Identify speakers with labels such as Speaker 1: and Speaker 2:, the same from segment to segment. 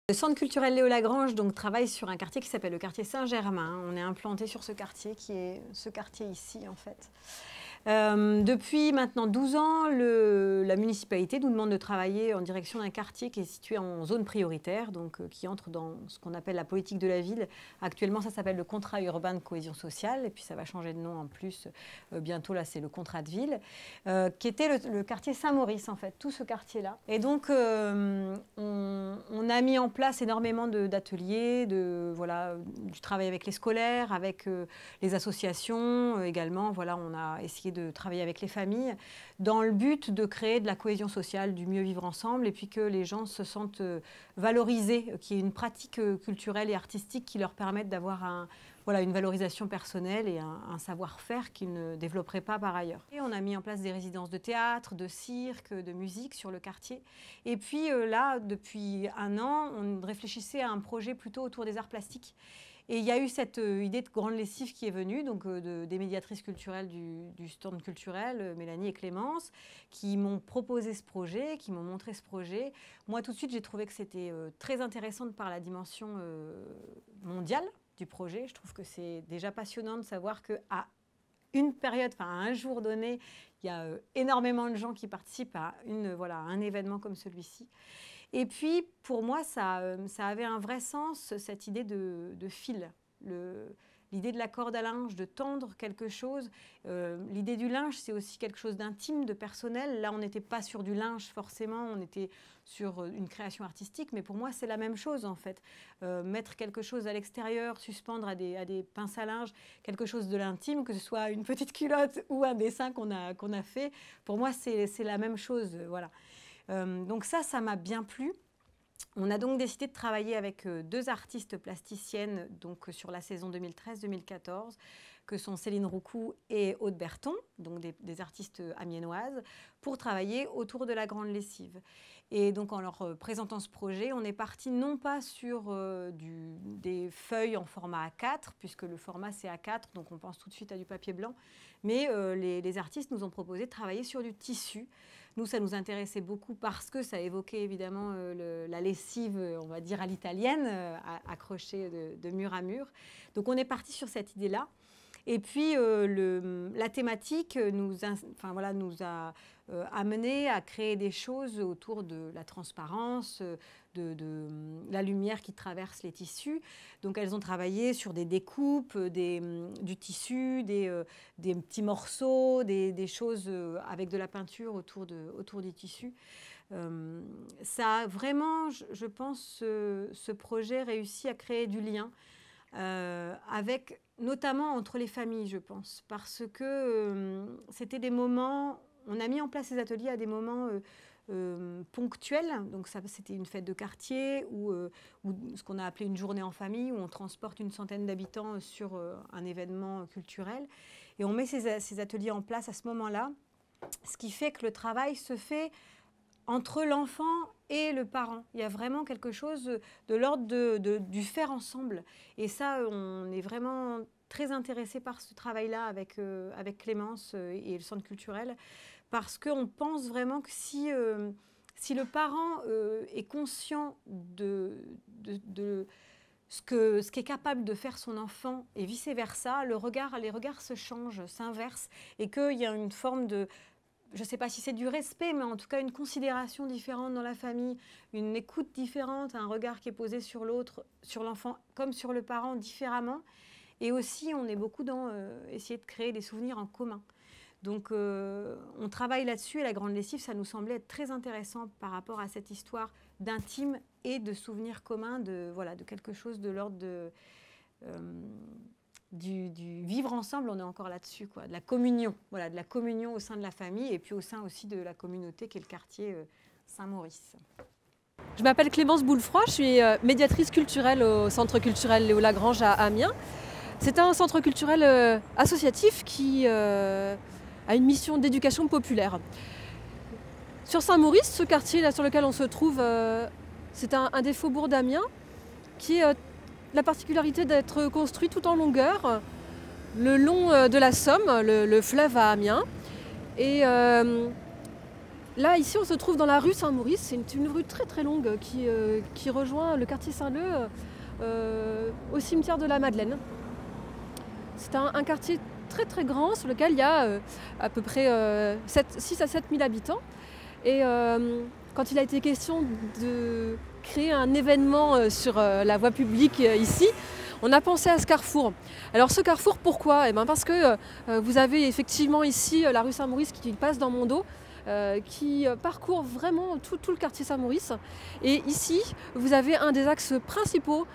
Speaker 1: Le centre culturel Léo Lagrange travaille sur un quartier qui s'appelle le quartier Saint-Germain. On est implanté sur ce quartier qui est ce quartier ici en fait. Depuis maintenant 12 ans, la municipalité nous demande de travailler en direction d'un quartier qui est situé en zone prioritaire, qui entre dans ce qu'on appelle la politique de la ville. Actuellement, ça s'appelle le contrat urbain de cohésion sociale, et puis ça va changer de nom en plus bientôt, là c'est le contrat de ville, qui était le quartier Saint-Maurice en fait, tout ce quartier-là. Et donc on a mis en place énormément d'ateliers, du travail avec les scolaires, avec les associations également. Voilà, on a essayé de travailler avec les familles dans le but de créer de la cohésion sociale, du mieux vivre ensemble, et puis que les gens se sentent valorisés, qu'il y ait une pratique culturelle et artistique qui leur permette d'avoir une valorisation personnelle et un savoir-faire qu'ils ne développeraient pas par ailleurs. Et on a mis en place des résidences de théâtre, de cirque, de musique sur le quartier. Et puis là, depuis un an, on réfléchissait à un projet plutôt autour des arts plastiques. Et il y a eu cette idée de grande lessive qui est venue, des médiatrices culturelles du stand culturel, Mélanie et Clémence, qui m'ont proposé ce projet, qui m'ont montré ce projet. Moi, tout de suite, j'ai trouvé que c'était très intéressant par la dimension mondiale du projet. Je trouve que c'est déjà passionnant de savoir qu'à une période, à un jour donné, il y a énormément de gens qui participent à un événement comme celui-ci. Et puis, pour moi, ça avait un vrai sens, cette idée de fil, l'idée de la corde à linge, de tendre quelque chose. L'idée du linge, c'est aussi quelque chose d'intime, de personnel. Là, on n'était pas sur du linge forcément, on était sur une création artistique, mais pour moi, c'est la même chose en fait. Mettre quelque chose à l'extérieur, suspendre à des pinces à linge, quelque chose de l'intime, que ce soit une petite culotte ou un dessin qu'on a fait, pour moi, c'est la même chose, voilà. Donc ça m'a bien plu. On a donc décidé de travailler avec deux artistes plasticiennes sur la saison 2013-2014, que sont Céline Roucou et Aude Berton, donc des artistes amiénoises, pour travailler autour de la grande lessive. Et donc en leur présentant ce projet, on est parti non pas sur des feuilles en format A4, puisque le format c'est A4, donc on pense tout de suite à du papier blanc, mais les artistes nous ont proposé de travailler sur du tissu. Nous, ça nous intéressait beaucoup parce que ça évoquait évidemment la lessive, on va dire à l'italienne, accrochée de mur à mur. Donc on est parti sur cette idée-là. Et puis la thématique nous a amené à créer des choses autour de la transparence, de la lumière qui traverse les tissus. Donc elles ont travaillé sur des découpes, du tissu, des petits morceaux, des choses avec de la peinture autour du tissu. Ça a vraiment, je pense, ce projet réussi à créer du lien notamment entre les familles, je pense, parce que c'était des moments, on a mis en place ces ateliers à des moments ponctuels, donc c'était une fête de quartier ou ce qu'on a appelé une journée en famille, où on transporte une centaine d'habitants sur un événement culturel, et on met ces ateliers en place à ce moment-là, ce qui fait que le travail se fait entre l'enfant et le parent. Il y a vraiment quelque chose de l'ordre du faire ensemble. Et ça, on est vraiment très intéressés par ce travail-là avec Clémence et le centre culturel, parce qu'on pense vraiment que si le parent est conscient de ce qu'est capable de faire son enfant et vice-versa, les regards se changent, s'inversent, et qu'il y a une forme de... Je ne sais pas si c'est du respect, mais en tout cas une considération différente dans la famille, une écoute différente, un regard qui est posé sur l'autre, sur l'enfant comme sur le parent différemment. Et aussi, on est beaucoup dans essayer de créer des souvenirs en commun. Donc on travaille là-dessus, et la grande lessive, ça nous semblait être très intéressant par rapport à cette histoire d'intime et de souvenirs communs, de quelque chose de l'ordre du vivre ensemble. On est encore là-dessus, de la communion, de la communion au sein de la famille, et puis au sein aussi de la communauté qui est le quartier Saint-Maurice.
Speaker 2: Je m'appelle Clémence Boulefroy, je suis médiatrice culturelle au centre culturel Léo Lagrange à Amiens. C'est un centre culturel associatif qui a une mission d'éducation populaire. Sur Saint-Maurice, ce quartier là sur lequel on se trouve, c'est un des faubourgs d'Amiens qui a la particularité d'être construit tout en longueur, le long de la Somme, le fleuve à Amiens. Et Là, ici, on se trouve dans la rue Saint-Maurice. C'est une rue très très longue qui rejoint le quartier Saint-Leu au cimetière de la Madeleine. C'est un quartier très très grand sur lequel il y a à peu près 6 à 7 000 habitants. Et quand il a été question de créer un événement sur la voie publique ici, on a pensé à ce carrefour. Alors ce carrefour, pourquoi? Parce que vous avez effectivement ici la rue Saint-Maurice qui passe dans mon dos, qui parcourt vraiment tout le quartier Saint-Maurice. Et ici, vous avez un des axes principaux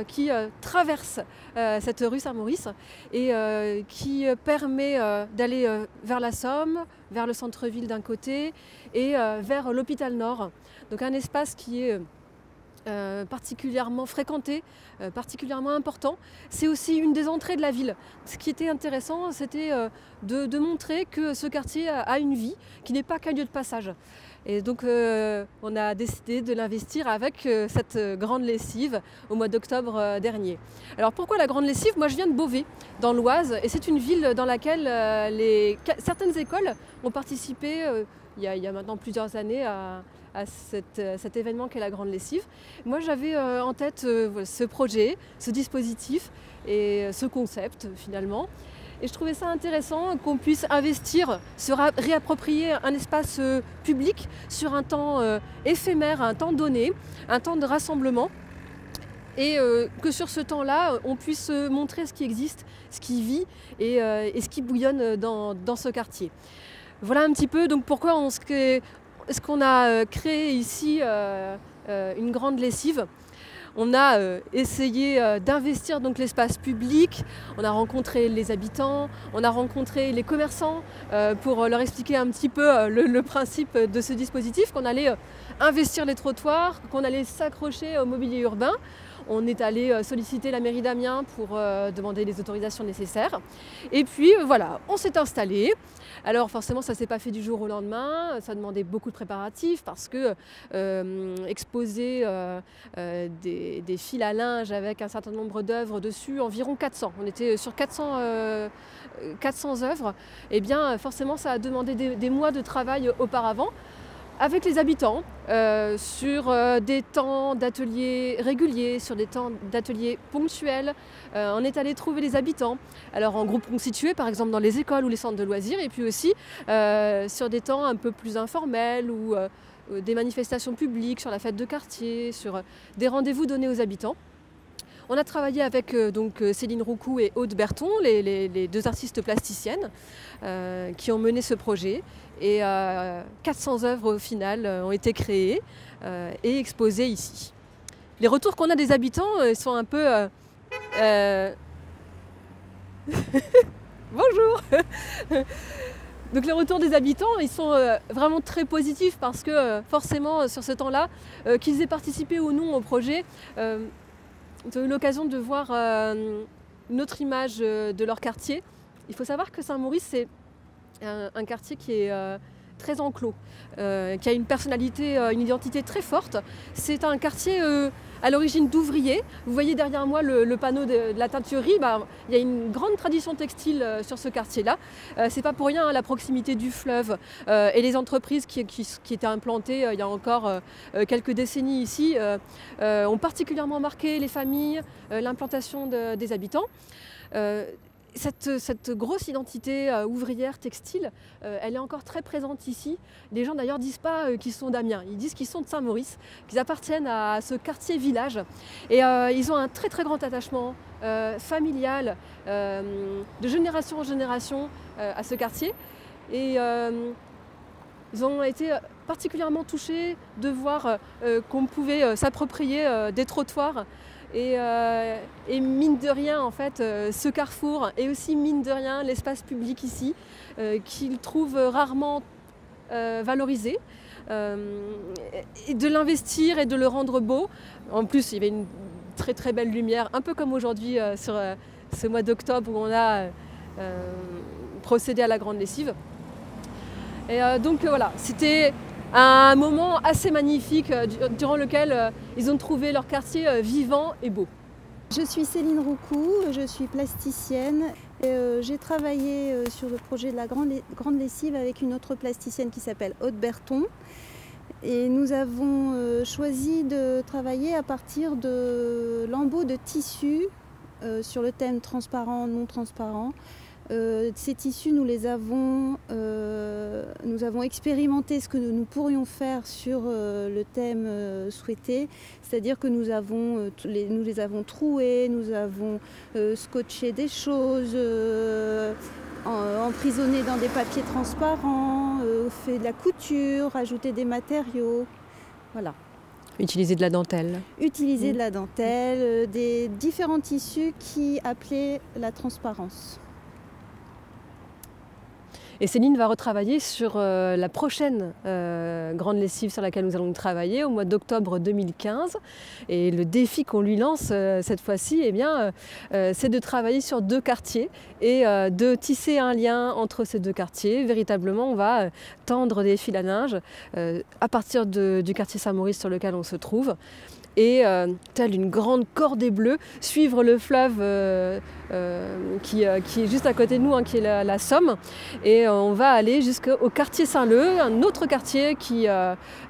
Speaker 2: qui traverse cette rue Saint-Maurice et qui permet d'aller vers la Somme, vers le centre-ville d'un côté et vers l'hôpital Nord. Donc un espace qui est particulièrement fréquenté, particulièrement important. C'est aussi une des entrées de la ville. Ce qui était intéressant, c'était de montrer que ce quartier a une vie, qui n'est pas qu'un lieu de passage. Et donc on a décidé de l'investir avec cette grande lessive au mois d'octobre dernier. Alors pourquoi la grande lessive? Moi je viens de Beauvais, dans l'Oise, et c'est une ville dans laquelle certaines écoles ont participé il y a maintenant plusieurs années à cet événement qu'est la grande lessive. Moi j'avais en tête ce projet, ce dispositif et ce concept finalement. Et je trouvais ça intéressant qu'on puisse investir, se réapproprier un espace public sur un temps éphémère, un temps donné, un temps de rassemblement. Et que sur ce temps-là, on puisse montrer ce qui existe, ce qui vit et ce qui bouillonne dans ce quartier. Voilà un petit peu donc pourquoi est-ce qu'on a créé ici une grande lessive. On a essayé d'investir donc l'espace public, on a rencontré les habitants, on a rencontré les commerçants pour leur expliquer un petit peu le principe de ce dispositif, qu'on allait investir les trottoirs, qu'on allait s'accrocher au mobilier urbain. On est allé solliciter la mairie d'Amiens pour demander les autorisations nécessaires. Et puis voilà, on s'est installé. Alors forcément, ça ne s'est pas fait du jour au lendemain. Ça demandait beaucoup de préparatifs parce que exposer des fils à linge avec un certain nombre d'œuvres dessus, environ 400. On était sur 400 œuvres. Et bien forcément, ça a demandé des mois de travail auparavant, avec les habitants, sur des temps d'ateliers réguliers, sur des temps d'ateliers ponctuels. On est allé trouver les habitants, alors en groupe constitué par exemple dans les écoles ou les centres de loisirs, et puis aussi sur des temps un peu plus informels ou des manifestations publiques, sur la fête de quartier, sur des rendez-vous donnés aux habitants. On a travaillé avec donc Céline Roucou et Aude Berton, les deux artistes plasticiennes qui ont mené ce projet. Et 400 œuvres au final ont été créées et exposées ici. Les retours qu'on a des habitants sont un peu... Bonjour. Donc les retours des habitants, ils sont vraiment très positifs parce que forcément sur ce temps-là, qu'ils aient participé ou non au projet, ils ont eu l'occasion de voir une autre image de leur quartier. Il faut savoir que Saint-Maurice, c'est un quartier qui est très enclos, qui a une personnalité, une identité très forte. C'est un quartier à l'origine d'ouvriers. Vous voyez derrière moi le panneau de la teinturerie. Il y a une grande tradition textile sur ce quartier-là. C'est pas pour rien la proximité du fleuve et les entreprises qui étaient implantées il y a encore quelques décennies ici ont particulièrement marqué les familles, l'implantation des habitants. Cette grosse identité ouvrière textile, elle est encore très présente ici. Les gens d'ailleurs disent pas qu'ils sont d'Amiens, ils disent qu'ils sont de Saint-Maurice, qu'ils appartiennent à ce quartier-village. Et ils ont un très très grand attachement familial, de génération en génération à ce quartier. Et ils ont été particulièrement touchés de voir qu'on pouvait s'approprier des trottoirs. Et mine de rien, en fait, ce carrefour et aussi mine de rien l'espace public ici, qu'ils trouvent rarement valorisé, et de l'investir et de le rendre beau. En plus, il y avait une très très belle lumière, un peu comme aujourd'hui sur ce mois d'octobre où on a procédé à la grande lessive. Et donc voilà, c'était un moment assez magnifique durant lequel ils ont trouvé leur quartier vivant et beau.
Speaker 3: Je suis Céline Roucou, je suis plasticienne J'ai travaillé sur le projet de la grande lessive avec une autre plasticienne qui s'appelle Aude Berton. Et nous avons choisi de travailler à partir de lambeaux de tissu sur le thème transparent, non transparent. Ces tissus, nous avons expérimenté ce que nous pourrions faire sur le thème souhaité, c'est-à-dire que nous les avons troués, nous avons scotché des choses, emprisonné dans des papiers transparents, fait de la couture, ajouté des matériaux, voilà.
Speaker 2: Utiliser de la dentelle.
Speaker 3: Utiliser de la dentelle, des différents tissus qui appelaient la transparence.
Speaker 2: Et Céline va retravailler sur la prochaine grande lessive sur laquelle nous allons travailler au mois d'octobre 2015. Et le défi qu'on lui lance cette fois-ci, eh bien, c'est de travailler sur 2 quartiers et de tisser un lien entre ces 2 quartiers. Véritablement, on va tendre des fils à linge à partir du quartier Saint-Maurice sur lequel on se trouve. Et telle une grande cordée bleue, suivre le fleuve qui est juste à côté de nous, hein, qui est la Somme. Et on va aller jusqu'au quartier Saint-Leu, un autre quartier qui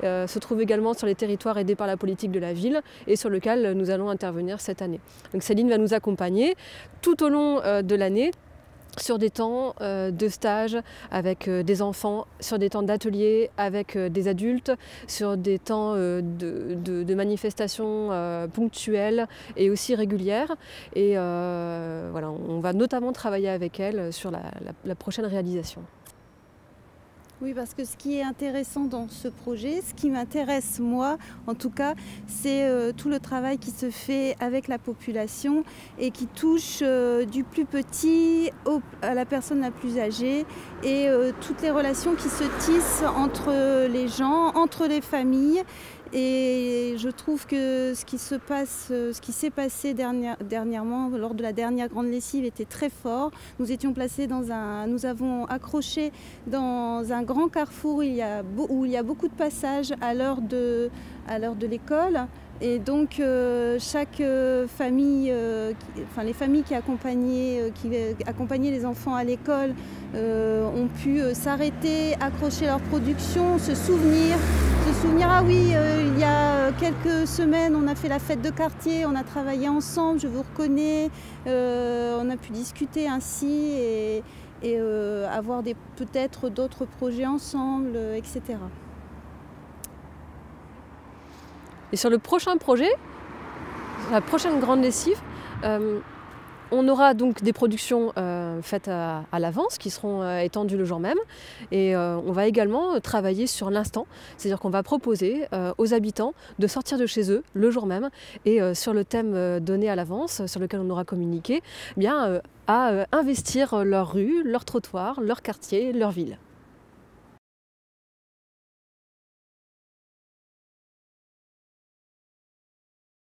Speaker 2: se trouve également sur les territoires aidés par la politique de la ville et sur lequel nous allons intervenir cette année. Donc Céline va nous accompagner tout au long de l'année, sur des temps de stage avec des enfants, sur des temps d'atelier avec des adultes, sur des temps de manifestations ponctuelles et aussi régulières. Et voilà, on va notamment travailler avec elle sur la prochaine réalisation.
Speaker 3: Oui, parce que ce qui est intéressant dans ce projet, ce qui m'intéresse moi en tout cas, c'est tout le travail qui se fait avec la population et qui touche du plus petit à la personne la plus âgée et toutes les relations qui se tissent entre les gens, entre les familles. Et je trouve que ce qui s'est passé dernièrement lors de la dernière grande lessive était très fort. Nous étions placés nous avons accroché dans un grand carrefour où il y a beaucoup de passages à l'heure de l'école. Et donc chaque famille, les familles qui accompagnaient les enfants à l'école ont pu s'arrêter, accrocher leur production, se souvenir, ah oui, il y a quelques semaines on a fait la fête de quartier, on a travaillé ensemble, je vous reconnais, on a pu discuter ainsi et avoir peut-être d'autres projets ensemble, etc.
Speaker 2: Et sur le prochain projet, la prochaine grande lessive, on aura donc des productions faites à l'avance qui seront étendues le jour même. Et on va également travailler sur l'instant, c'est-à-dire qu'on va proposer aux habitants de sortir de chez eux le jour même et sur le thème donné à l'avance, sur lequel on aura communiqué, eh bien, à investir leur rue, leur trottoir, leur quartier, leur ville.